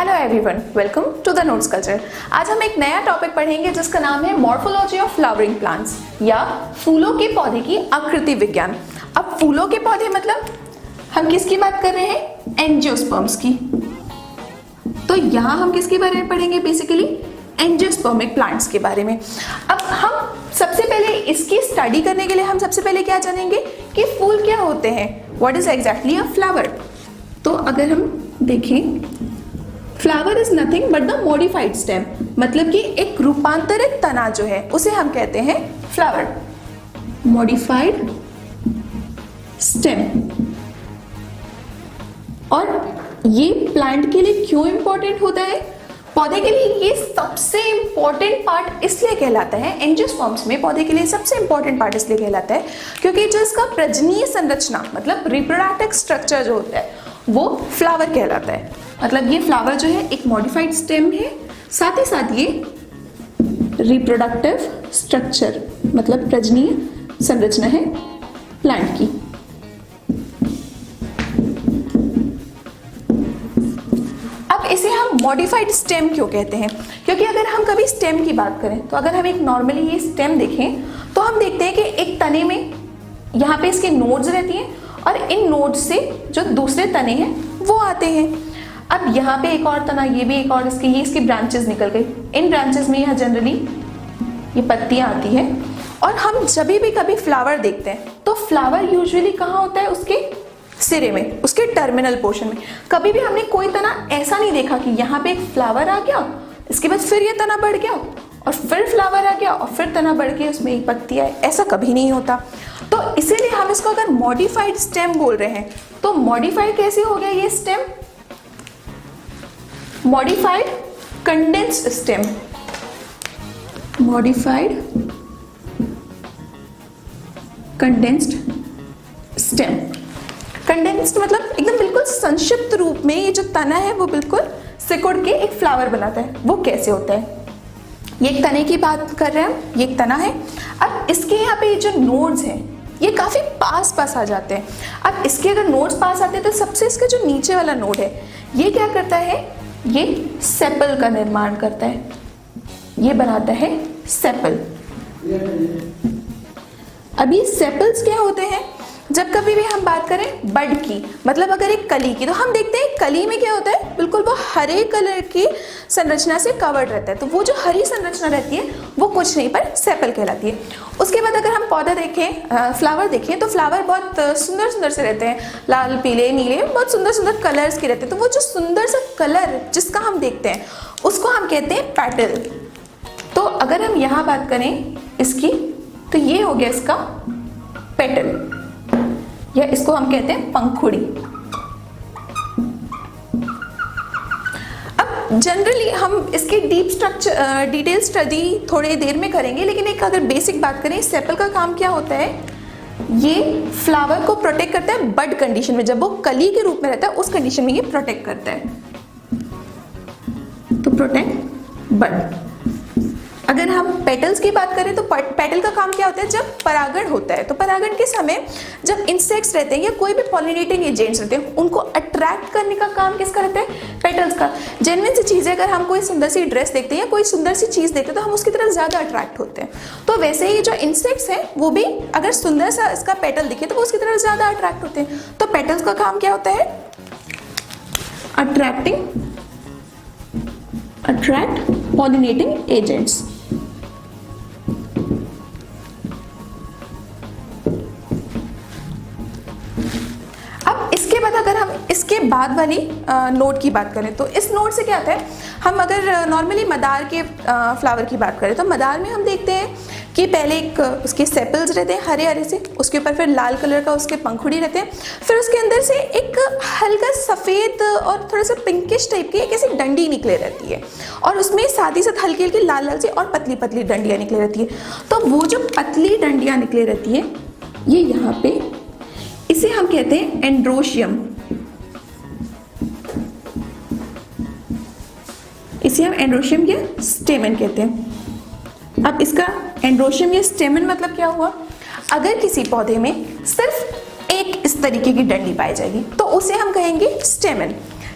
Hello everyone, welcome to the notes culture. आज हम एक नया टॉपिक पढ़ेंगे जिसका नाम है मॉर्फोलॉजी ऑफ फ्लावरिंग प्लांट्स या फूलों के पौधे की आकृति विज्ञान। अब फूलों के पौधे मतलब हम किसकी बात कर रहे हैं? एंजियोस्पर्म्स की। तो यहाँ हम किसके बारे में पढ़ेंगे? बेसिकली एंजियोस्पर्मिक प्लांट्स के बारे में। अब हम सबसे पहले इसकी स्टडी करने के लिए हम सबसे पहले क्या जानेंगे कि फूल क्या होते हैं। What is exactly a flower? तो अगर हम देखें, flower is nothing but the modified stem, मतलब कि एक रूपांतरित तना जो है उसे हम कहते हैं फ्लावर, मॉडिफाइड स्टेम। और ये प्लांट के लिए क्यों इंपॉर्टेंट होता है? पौधे के लिए ये सबसे इंपॉर्टेंट पार्ट इसलिए कहलाता है, एंजियोस्पर्म्स में पौधे के लिए सबसे इंपॉर्टेंट पार्ट इसलिए कहलाता है क्योंकि जो इसका प्रजनीय संरचना मतलब रिप्रोडक्टिव स्ट्रक्चर जो होता है वो फ्लावर कहलाता है। मतलब ये फ्लावर जो है एक मॉडिफाइड स्टेम है, साथ ही साथ ये रिप्रोडक्टिव स्ट्रक्चर मतलब प्रजनीय संरचना है प्लांट की। अब इसे हम मॉडिफाइड स्टेम क्यों कहते हैं? क्योंकि अगर हम कभी स्टेम की बात करें तो अगर हम एक नॉर्मली ये स्टेम देखें तो हम देखते हैं कि एक तने में यहाँ पे इसके नोड्स रहती हैं और इन नोड्स से जो दूसरे तने हैं वो आते हैं। अब यहाँ पे एक और तना, ये भी एक और ये इसकी ब्रांचेस निकल गई। इन ब्रांचेस में यहाँ जनरली ये पत्तियां आती हैं। और हम जब भी कभी फ्लावर देखते हैं तो फ्लावर यूजुअली कहाँ होता है? उसके सिरे में, उसके टर्मिनल पोर्शन में। कभी भी हमने कोई तना ऐसा नहीं देखा कि यहाँ पे एक फ्लावर आ गया, इसके बाद फिर ये तना बढ़ गया और फिर फ्लावर आ गया और फिर तना बढ़ के उसमें एक पत्ती आई। ऐसा कभी नहीं होता। तो इसीलिए हम इसको अगर मॉडिफाइड स्टेम बोल रहे हैं तो मॉडिफाइड कैसे हो गया ये stem? Modified condensed stem, modified condensed stem. Condensed मतलब एकदम बिल्कुल संक्षिप्त रूप में ये जो तना है वो बिल्कुल सिकुड़ के एक फ्लावर बनाता है। वो कैसे होता है? ये एक तने की बात कर रहे हैं, ये एक तना है। अब इसके यहाँ पे जो नोड्स हैं ये काफी पास पास आ जाते हैं। अब इसके अगर नोड्स पास आते हैं तो सबसे इसका जो नीचे वाला नोड है ये क्या करता है? ये सेपल का निर्माण करता है, ये बनाता है सेपल। अभी सेपल्स क्या होते हैं? जब कभी भी हम बात करें बड की, मतलब अगर एक कली की, तो हम देखते हैं कली में क्या होता है, बिल्कुल वो हरे कलर की संरचना से कवर्ड रहता है। तो वो जो हरी संरचना रहती है वो कुछ नहीं पर सेपल कहलाती है। उसके बाद अगर हम पौधा देखें, फ्लावर देखें, तो फ्लावर बहुत सुंदर सुंदर से रहते हैं, लाल पीले नीले, बहुत सुंदर सुंदर कलर्स के रहते हैं। तो वो जो सुंदर सा कलर जिसका हम देखते हैं उसको हम कहते हैं पेटल। तो अगर हम यहाँ बात करें इसकी, तो ये हो गया इसका पेटल, या इसको हम कहते हैं पंखुड़ी। अब जनरली हम इसकी डिटेल स्टडी थोड़ी देर में करेंगे, लेकिन एक अगर बेसिक बात करें, सेपल का काम क्या होता है? ये फ्लावर को प्रोटेक्ट करता है बड कंडीशन में, जब वो कली के रूप में रहता है उस कंडीशन में ये प्रोटेक्ट करता है। तो प्रोटेक्ट बड। अगर हम पेटल्स की बात करें तो पेटल का काम क्या होता है? जब परागण होता है तो परागण के समय जब इंसेक्ट्स रहते हैं या कोई भी पॉलिनेटिंग एजेंट्स रहते हैं उनको अट्रैक्ट करने का काम किसका रहता है? पेटल्स का। जेन्युइन सी चीज़ है, अगर हम कोई सुंदर सी ड्रेस देखते हैं या कोई सुंदर सी चीज़ देखते हैं तो हम उसकी तरफ ज़्यादा अट्रैक्ट होते हैं। तो वैसे ही जो इंसेक्ट्स हैं वो भी अगर सुंदर सा इसका पेटल दिखे तो वो उसकी तरफ ज़्यादा अट्रैक्ट होते हैं। तो पेटल्स का काम क्या होता है? Attract pollinating agents. अगर हम इसके बाद वाली नोड की बात करें तो इस नोड से क्या आता है? हम अगर नॉर्मली मदार के फ्लावर की बात करें तो मदार में हम देखते हैं कि पहले एक उसके सेपल्स रहते हैं हरे हरे से, उसके ऊपर फिर लाल कलर का उसके पंखुड़ी रहते हैं, फिर उसके अंदर से एक हल्का सफ़ेद और थोड़ा सा पिंकिश टाइप की एक ऐसी डंडी निकले रहती है और उसमें साथ ही साथ हल्की हल्की लाल लाल सी और पतली पतली डंडियाँ निकले रहती है। तो वो जो पतली डंडियाँ निकले रहती है ये यहाँ पे, इसे हम कहते हैं एंड्रोशियम। इसे हम एंड्रोशियम या स्टेमन कहते हैं। अब इसका एंड्रोशियम या स्टेमन मतलब क्या हुआ? अगर किसी पौधे में सिर्फ एक इस तरीके की डंडी पाई जाएगी तो उसे हम कहेंगे स्टेमन।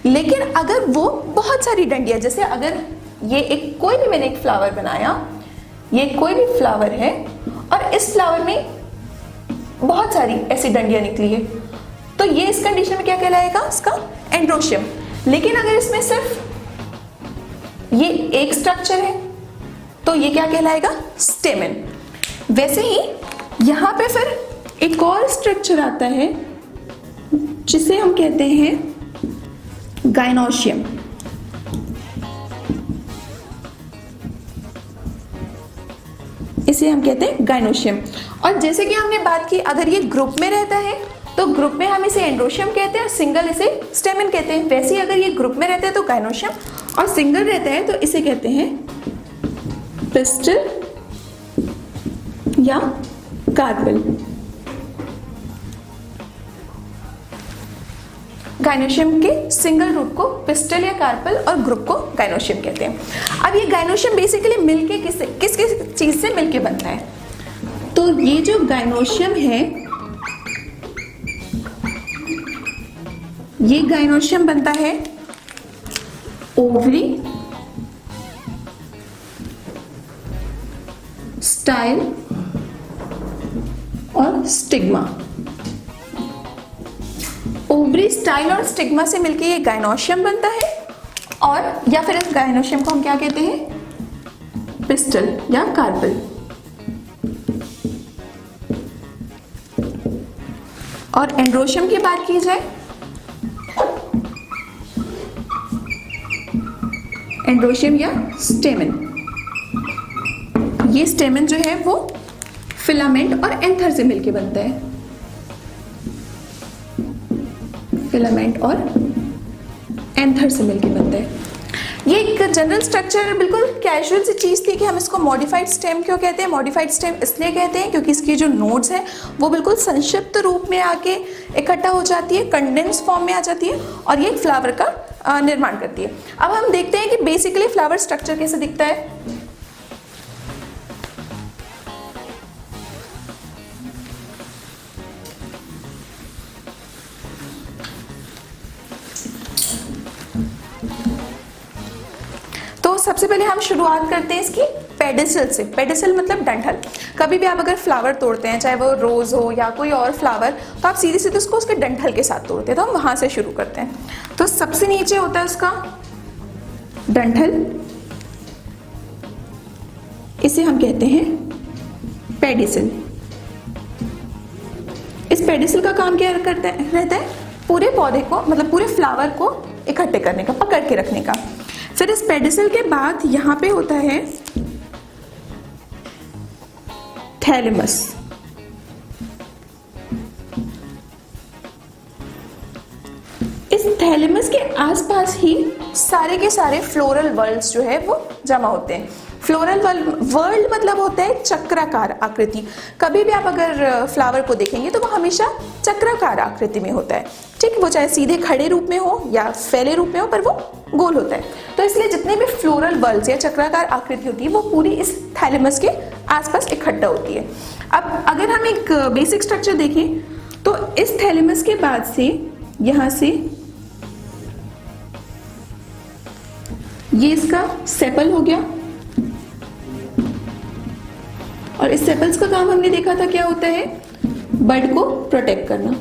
लेकिन अगर वो बहुत सारी डंडियां, जैसे अगर ये एक कोई भी मैंने एक फ्लावर बनाया, ये कोई भी फ्लावर है और इस फ्लावर में बहुत सारी ऐसी डंडियां निकली है, तो ये इस कंडीशन में क्या कहलाएगा, इसका एंड्रोशियम। लेकिन अगर इसमें सिर्फ ये एक स्ट्रक्चर है तो ये क्या कहलाएगा, स्टेमेन। वैसे ही यहां पे फिर एक और स्ट्रक्चर आता है जिसे हम कहते हैं गाइनोशियम। इसे हम कहते हैं गाइनोशियम। और जैसे कि हमने बात की, अगर ये ग्रुप में रहता है तो ग्रुप में हम इसे एंड्रोशियम कहते हैं और सिंगल इसे स्टेमेन कहते हैं। वैसे ही अगर ये ग्रुप में रहता है तो गाइनोशियम, और सिंगल रहता है तो इसे कहते हैं पिस्टल या कार्पेल। गाइनोशियम के सिंगल रूट को पिस्टल या कार्पेल और ग्रुप को गाइनोशियम कहते हैं। अब ये गाइनोशियम बेसिकली मिलके किस किस चीज से मिलके बनता है, तो ये जो गाइनोशियम है, ये गाइनोशियम बनता है ओवरी, स्टाइल और स्टिग्मा। ओवरी, स्टाइल और स्टिग्मा से मिलके ये गाइनोशियम बनता है, और या फिर इस गाइनोशियम को हम क्या कहते हैं, पिस्टल या कार्पेल। और एंड्रोशियम की बात की जाए, एंड्रोशियम या स्टेमेन, ये स्टेमेन जो है वो फिलामेंट और एंथर से मिलके बनता है, फिलामेंट और एंथर से मिलके बनता है। ये एक जनरल स्ट्रक्चर, बिल्कुल कैजुअल सी चीज़ थी कि हम इसको मॉडिफाइड स्टेम क्यों कहते हैं। मॉडिफाइड स्टेम इसलिए कहते हैं क्योंकि इसकी जो नोड्स हैं वो बिल्कुल संक्षिप्त रूप में आके इकट्ठा हो जाती है, कंडेंस फॉर्म में आ जाती है और ये फ्लावर का निर्माण करती है। अब हम देखते हैं कि बेसिकली फ्लावर स्ट्रक्चर कैसे दिखता है। तो सबसे पहले हम शुरुआत करते हैं इसकी पेडिसल से। पेडिसल मतलब डंठल। कभी भी आप अगर फ्लावर तोड़ते हैं, चाहे वो रोज हो या कोई और फ्लावर, तो आप सीधे सीधे उसको उसके डंठल के साथ तोड़ते हैं। तो हम वहां से शुरू करते हैं। तो सबसे नीचे होता है उसका डंठल, इसे हम कहते हैं पेडिसल। इस पेडिसल का काम क्या रहता है, पूरे पौधे को, मतलब पूरे फ्लावर को इकट्ठे करने का, पकड़ के रखने का। फिर इस पेडिसल के बाद यहां पे होता है थैलेमस। इस थैलेमस के आसपास ही सारे के सारे फ्लोरल वर्ल्ड्स जो है वो जमा होते हैं। फ्लोरल वर्ल्ड मतलब होता है चक्राकार आकृति। कभी भी आप अगर फ्लावर को देखेंगे तो वो हमेशा चक्राकार आकृति में होता है, ठीक है। वो चाहे सीधे खड़े रूप में हो या फैले रूप में हो, पर वो गोल होता है। तो इसलिए जितने भी फ्लोरल बल्ब्स या चक्राकार आकृति होती है वो पूरी इस थैलेमस के आसपास इकट्ठा होती है। अब अगर हम एक बेसिक स्ट्रक्चर देखें तो इस थैलेमस के बाद से यहां से ये इसका सेपल हो गया, और इस सेपल्स का काम हमने देखा था क्या होता है, बड को प्रोटेक्ट करना।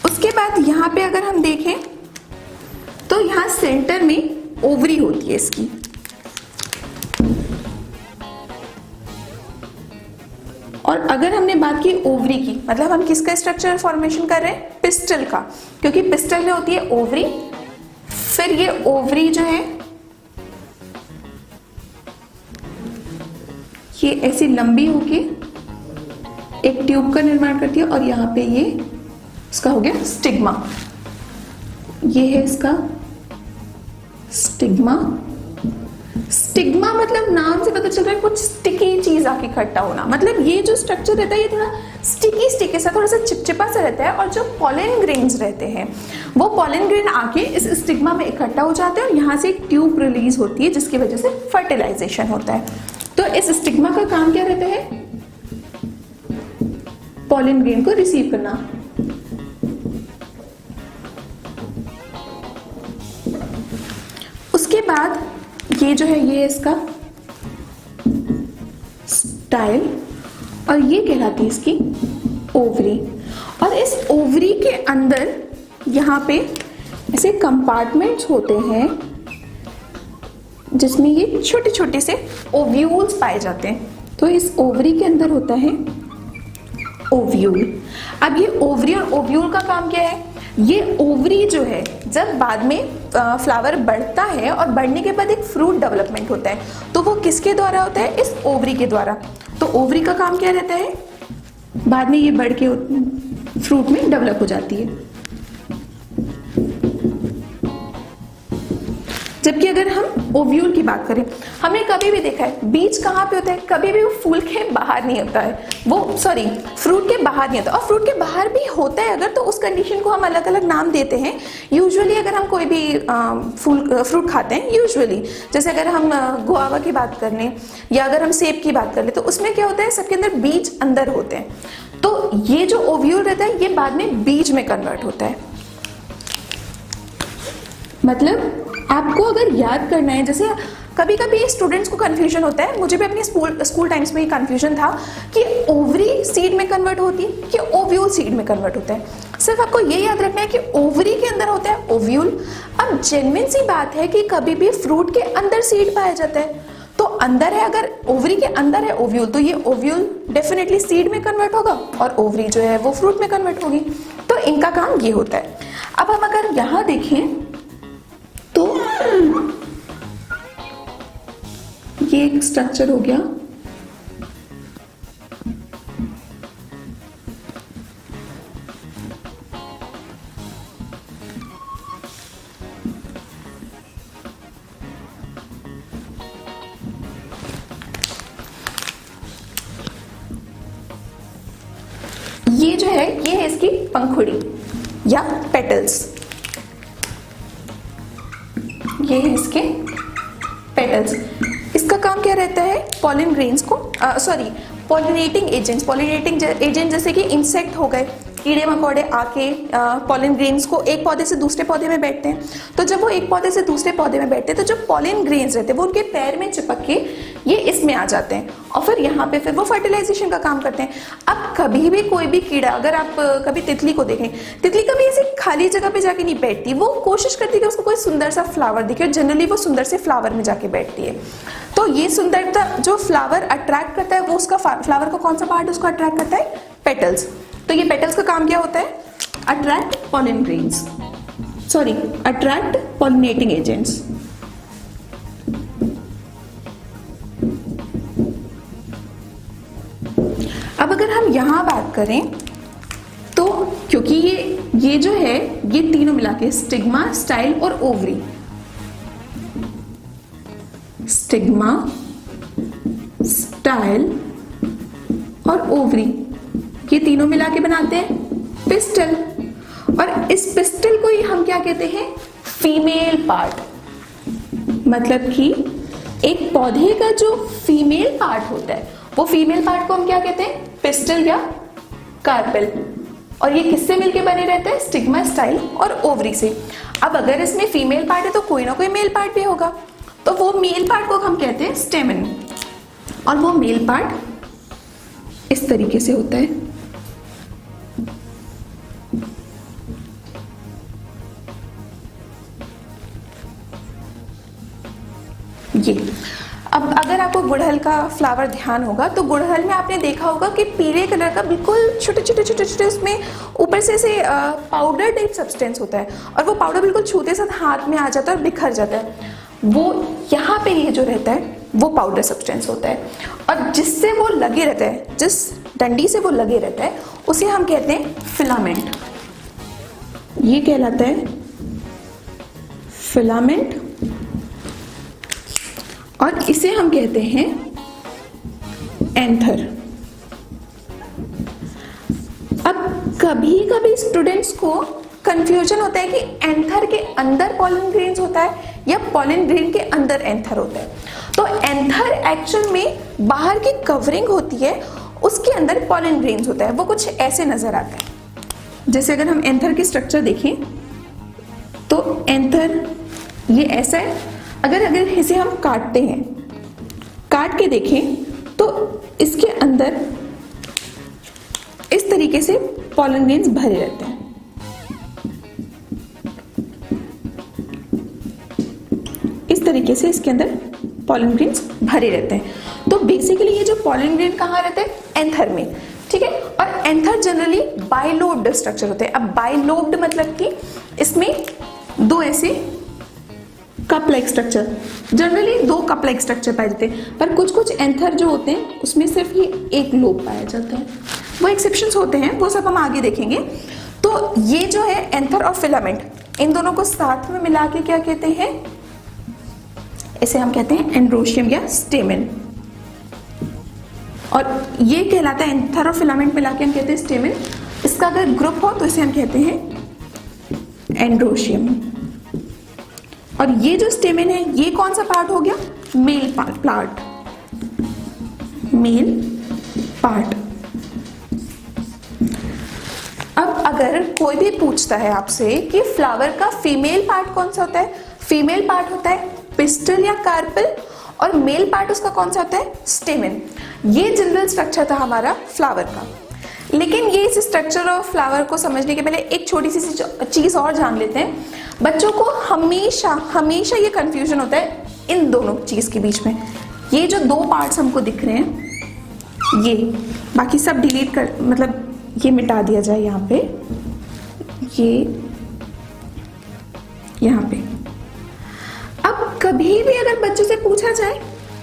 उसके बाद यहां पे अगर हम देखें तो यहां सेंटर में ओवरी होती है इसकी, और अगर हमने बात की ओवरी की, मतलब हम किसका स्ट्रक्चर फॉर्मेशन कर रहे हैं, पिस्टल का, क्योंकि पिस्टल में होती है ओवरी। फिर ये ओवरी जो है ये ऐसी लंबी होके एक ट्यूब का निर्माण करती है, और यहां पे ये इसका हो गया स्टिग्मा। ये है इसका स्टिग्मा। स्टिग्मा मतलब नाम से पता चल रहा है कुछ स्टिकी चीज आके इकट्ठा होना। मतलब ये जो स्ट्रक्चर रहता है ये थोड़ा स्टिकी सा, थोड़ा सा चिपचिपा सा रहता है, और जो पॉलन ग्रेन्स रहते हैं वो पॉलन ग्रेन आके इस स्टिग्मा में इकट्ठा हो जाते हैं, और यहाँ से एक ट्यूब रिलीज होती है जिसकी वजह से फर्टिलाइजेशन होता है। तो इस स्टिग्मा का काम क्या रहता है, पॉलन ग्रेन को रिसीव करना, ये जो है ये इसका स्टाइल और ये कहलाती है इसकी ओवरी। और इस ओवरी के अंदर यहाँ पे ऐसे कंपार्टमेंट्स होते हैं जिसमें ये छोटे छोटे से ओव्यूल्स पाए जाते हैं। तो इस ओवरी के अंदर होता है ओव्यूल। अब ये ओवरी और ओव्यूल का काम क्या है? ये ओवरी जो है जब बाद में फ्लावर बढ़ता है और बढ़ने के बाद एक फ्रूट डेवलपमेंट होता है तो वो किसके द्वारा होता है? इस ओवरी के द्वारा। तो ओवरी का काम क्या रहता है? बाद में ये बढ़ के फ्रूट में डेवलप हो जाती है। जबकि अगर हम ओव्यूल की बात करें, हमने कभी भी देखा है बीज कहाँ पे होता है? कभी भी वो फूल के बाहर नहीं होता है, वो सॉरी फ्रूट के बाहर नहीं होता। और फ्रूट के बाहर भी होता है अगर, तो उस कंडीशन को हम अलग अलग नाम देते हैं। यूजुअली अगर हम कोई भी फ्रूट खाते हैं, यूजुअली जैसे अगर हम गुआवा की बात कर लें या अगर हम सेब की बात कर लें, तो उसमें क्या होता है? सबके अंदर बीज अंदर होते हैं। तो ये जो ओव्यूल रहता है ये बाद में बीज में कन्वर्ट होता है। मतलब आपको अगर याद करना है, जैसे कभी कभी स्टूडेंट्स को कंफ्यूजन होता है, मुझे भी अपने स्कूल टाइम्स में ये कंफ्यूजन था कि ओवरी सीड में कन्वर्ट होती है कि ओव्यूल सीड में कन्वर्ट होता है। सिर्फ आपको ये याद रखना है कि ओवरी के अंदर होता है ओव्यूल। अब जेन्युइन सी बात है कि कभी भी फ्रूट के अंदर सीड पाया जाता है, तो अंदर है, अगर ओवरी के अंदर है ओव्यूल, तो ये ओव्यूल डेफिनेटली सीड में कन्वर्ट होगा और ओवरी जो है वो फ्रूट में कन्वर्ट होगी। तो इनका काम ये होता है। अब हम अगर यहाँ देखें तो ये एक स्ट्रक्चर हो गया। ये जो है ये है इसकी पंखुड़ी या पेटल्स। ये है इसके पेटल्स। इसका काम क्या रहता है? पॉलिन ग्रेन्स को पॉलिनेटिंग एजेंट्स, पॉलिनेटिंग एजेंट जैसे कि इंसेक्ट हो गए, कीड़े मकोड़े आके पॉलिन ग्रेन्स को एक पौधे से दूसरे पौधे में बैठते हैं। तो जब वो एक पौधे से दूसरे पौधे में बैठते हैं तो जो पॉलिन ग्रेन्स रहते हैं वो उनके पैर में चिपक के ये इसमें आ जाते हैं और फिर यहाँ पे फिर वो फर्टिलाइजेशन का काम करते हैं। अब कभी भी कोई भी कीड़ा, अगर आप कभी तितली को देखें, तितली कभी ऐसी खाली जगह पे जाके नहीं बैठती, वो कोशिश करती है कि उसको कोई सुंदर सा फ्लावर दिखे और जनरली वो सुंदर से फ्लावर में जाके बैठती है। तो ये सुंदरता जो फ्लावर अट्रैक्ट करता है वो उसका फ्लावर का कौन सा पार्ट उसको अट्रैक्ट करता है? पेटल्स। तो ये पेटल्स का काम क्या होता है? Attract pollen grains, attract pollinating agents. अब अगर हम यहां बात करें तो क्योंकि ये जो है ये तीनों मिला के स्टिग्मा, स्टाइल और ओवरी, स्टिग्मा, स्टाइल और ओवरी, ये तीनों मिला के बनाते हैं पिस्टल। और इस पिस्टल को ही हम क्या कहते हैं? Female part. मतलब कि एक पौधे का जो फीमेल पार्ट होता है वो फीमेल पार्ट को हम क्या कहते हैं? पिस्टल या कार्पेल। और ये किससे मिलके बने रहते हैं? स्टिग्मा, स्टाइल और ओवरी से। अब अगर इसमें फीमेल पार्ट है तो कोई ना कोई मेल पार्ट भी होगा, तो वो मेल पार्ट को हम कहते हैं स्टेमन। और वो मेल पार्ट इस तरीके से होता है। ये अब अगर आपको गुड़हल का फ्लावर ध्यान होगा तो गुड़हल में आपने देखा होगा कि पीले कलर का बिल्कुल छोटे छोटे छोटे छोटे उसमें ऊपर से ऐसे पाउडर टाइप सब्सटेंस होता है और वो पाउडर बिल्कुल छूते साथ हाथ में आ जाता है और बिखर जाता है। वो यहाँ पे ये जो रहता है वो पाउडर सब्सटेंस होता है और जिससे वो लगे रहता है, जिस डंडी से वो लगे रहता है उसे हम कहते हैं फिलामेंट। ये कहलाता है फिलामेंट और इसे हम कहते हैं एंथर। अब कभी कभी स्टूडेंट्स को कंफ्यूजन होता है कि एंथर के अंदर पॉलन ग्रेन्स होता है या पॉलन ग्रेन के अंदर एंथर होता है। तो एंथर एक्चुअल में बाहर की कवरिंग होती है, उसके अंदर पॉलन ग्रेन्स होता है। वो कुछ ऐसे नजर आता है। जैसे अगर हम एंथर की स्ट्रक्चर देखें तो एंथर ये ऐसा है अगर इसे हम काटते हैं, काट के देखें तो इसके अंदर इस तरीके से पॉलन ग्रेन्स भरे रहते हैं। इस तरीके से इसके अंदर पॉलन ग्रेन्स भरे रहते हैं। तो बेसिकली ये जो पॉलन ग्रेन कहाँ रहते हैं? एंथर में, ठीक है। और एंथर जनरली बाइलोब्ड स्ट्रक्चर होते हैं। अब बाइलोब्ड मतलब कि इसमें दो ऐसे कप लाइक स्ट्रक्चर, जनरली दो कप लाइक स्ट्रक्चर पाए जाते हैं, पर कुछ कुछ एंथर जो होते हैं उसमें सिर्फ ये एक लोब पाया जाता है, वो एक्सेप्शंस होते हैं, वो सब हम आगे देखेंगे। तो ये जो है एंथर और फिलामेंट, इन दोनों को साथ में मिला के क्या कहते हैं? इसे हम कहते हैं एंड्रोशियम या स्टेमेन। और ये कहलाता है एंथर और फिलामेंट मिला के हम कहते हैं स्टेमेन। इसका अगर ग्रुप हो तो इसे हम कहते हैं एंड्रोशियम। और ये जो स्टेमेन है ये कौन सा पार्ट हो गया? Male part, male part. अब अगर कोई भी पूछता है आपसे कि फ्लावर का फीमेल पार्ट कौन सा होता है? फीमेल पार्ट होता है पिस्टल या कार्पेल, और मेल पार्ट उसका कौन सा होता है? स्टेमेन। ये जनरल स्ट्रक्चर था हमारा फ्लावर का। लेकिन ये इस स्ट्रक्चर ऑफ फ्लावर को समझने के पहले एक छोटी सी चीज और जान लेते हैं। बच्चों को हमेशा ये कंफ्यूजन होता है इन दोनों चीज के बीच में। ये जो दो पार्ट्स हमको दिख रहे हैं, ये बाकी सब डिलीट कर, मतलब ये मिटा दिया जाए यहाँ पे, ये यहाँ पे। अब कभी भी अगर बच्चे से पूछा जाए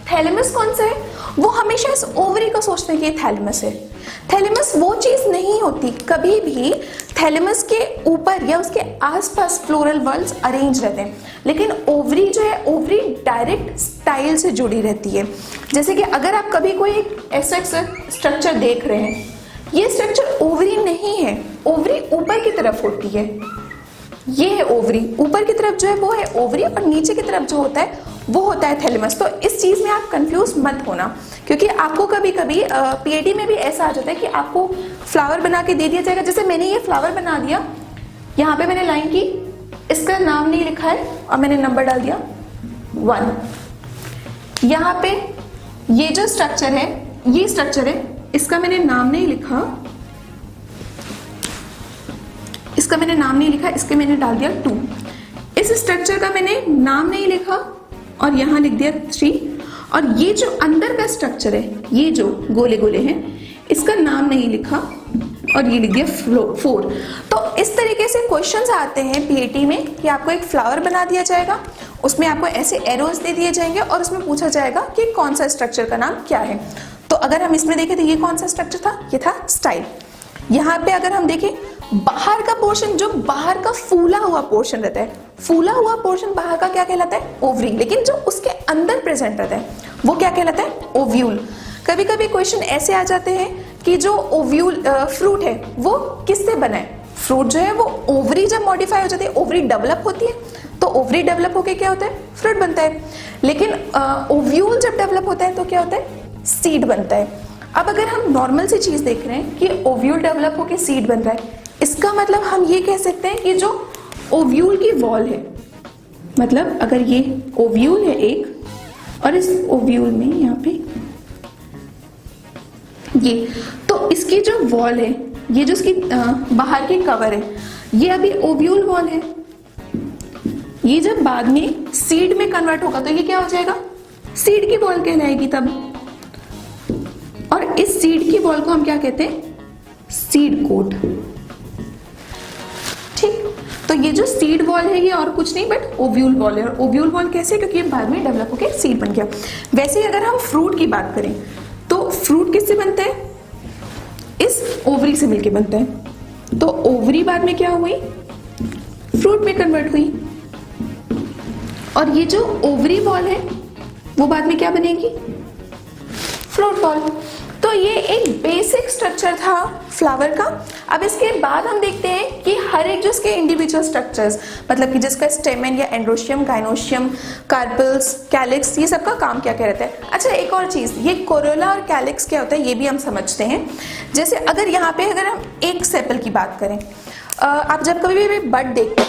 थैलेमस कौन सा है, वो हमेशा इस ओवरी को सोचते हैं कि ये थैलेमस है। थैलेमस वो चीज नहीं होती, कभी भी थैलेमस के ऊपर या उसके आसपास फ्लोरल वॉल्स अरेंज रहते हैं। लेकिन ओवरी जो है, ओवरी डायरेक्ट स्टाइल से जुड़ी रहती है। जैसे कि अगर आप कभी कोई एक ऐसा स्ट्रक्चर देख रहे हैं, ये स्ट्रक्चर ओवरी नहीं है, ओवरी ऊपर की तरफ होती है। ये है ओवरी, ऊपर की तरफ जो है वो है ओवरी, और नीचे की तरफ जो होता है वो होता है थैलेमस। तो इस चीज में आप कंफ्यूज मत होना, क्योंकि आपको कभी कभी पीएटी में भी ऐसा आ जाता है कि आपको फ्लावर बना के दे दिया जाएगा। जैसे मैंने ये फ्लावर बना दिया, यहाँ पे मैंने लाइन की, इसका नाम नहीं लिखा है और मैंने नंबर डाल दिया 1। यहाँ पे ये जो स्ट्रक्चर है, ये स्ट्रक्चर है, इसका मैंने नाम नहीं लिखा, इसका मैंने नाम नहीं लिखा, इसके मैंने डाल दिया 2। इस स्ट्रक्चर का मैंने नाम नहीं लिखा और यहाँ लिख दिया 3। और ये जो अंदर का स्ट्रक्चर है, ये जो गोले गोले हैं, इसका नाम नहीं लिखा और ये लिख दिया 4। तो इस तरीके से क्वेश्चंस आते हैं पीएटी में कि आपको एक फ्लावर बना दिया जाएगा, उसमें आपको ऐसे एरोज दे दिए जाएंगे और उसमें पूछा जाएगा कि कौन सा स्ट्रक्चर का नाम क्या है। तो अगर हम इसमें देखें तो ये कौन सा स्ट्रक्चर था? ये था स्टाइल। यहाँ पे अगर हम देखें बाहर का पोर्शन, जो बाहर का फूला हुआ पोर्शन रहता है, फूला हुआ पोर्शन बाहर का क्या कहलाता है? ओवरी। लेकिन जो उसके अंदर प्रेजेंट रहता है वो क्या कहलाता है? ओव्यूल। कभी कभी क्वेश्चन ऐसे आ जाते हैं कि जो ओव्यूल फ्रूट है वो किससे बना है? फ्रूट जो है वो ओवरी जब मॉडिफाई हो जाती है, ओवरी डेवलप होती है, तो ओवरी डेवलप होके क्या होता है? फ्रूट बनता है। लेकिन ओव्यूल जब डेवलप होता है तो क्या होता है? सीड बनता है। अब अगर हम नॉर्मल सी चीज देख रहे हैं कि ओव्यूल डेवलप होके सीड बन रहा है, इसका मतलब हम ये कह सकते हैं कि जो ओव्यूल की वॉल है, मतलब अगर ये ओव्यूल है एक और इस ओव्यूल में यहाँ पे ये, तो इसकी जो वॉल है, ये जो इसकी बाहर की कवर है, ये अभी ओव्यूल वॉल है। ये जब बाद में सीड में कन्वर्ट होगा तो ये क्या हो जाएगा? सीड की वॉल कहलाएगी तब। और इस सीड की वॉल को हम क्या कहते हैं? Seed coat. ठीक, तो ये जो सीड वॉल है ये और कुछ नहीं बट ओव्यूल वॉल है। और ओव्यूल वॉल कैसे? क्योंकि ये बाद में डेवलप होकर सीड बन गया। वैसे ही अगर हम फ्रूट की बात करें तो फ्रूट किससे बनता है? इस ओवरी से मिलके बनता है। तो ओवरी बाद में क्या हुई? फ्रूट में कन्वर्ट हुई। और ये जो ओवरी वॉल है वो बाद में क्या बनेगी? Fruit ball. तो ये एक बेसिक स्ट्रक्चर था फ्लावर का। अब इसके बाद हम देखते हैं कि हर एक जो इसके इंडिविजुअल स्ट्रक्चर्स, मतलब कि जिसका स्टेमेन या एंड्रोशियम, गाइनोशियम, कार्पेल्स, कैलिक्स, ये सब का काम क्या क्या रहता है। अच्छा, एक और चीज, ये कोरोला और कैलिक्स क्या होता है ये भी हम समझते हैं। जैसे अगर यहाँ पे अगर हम एक सेपल की बात करें, आप जब कभी भी बड देखते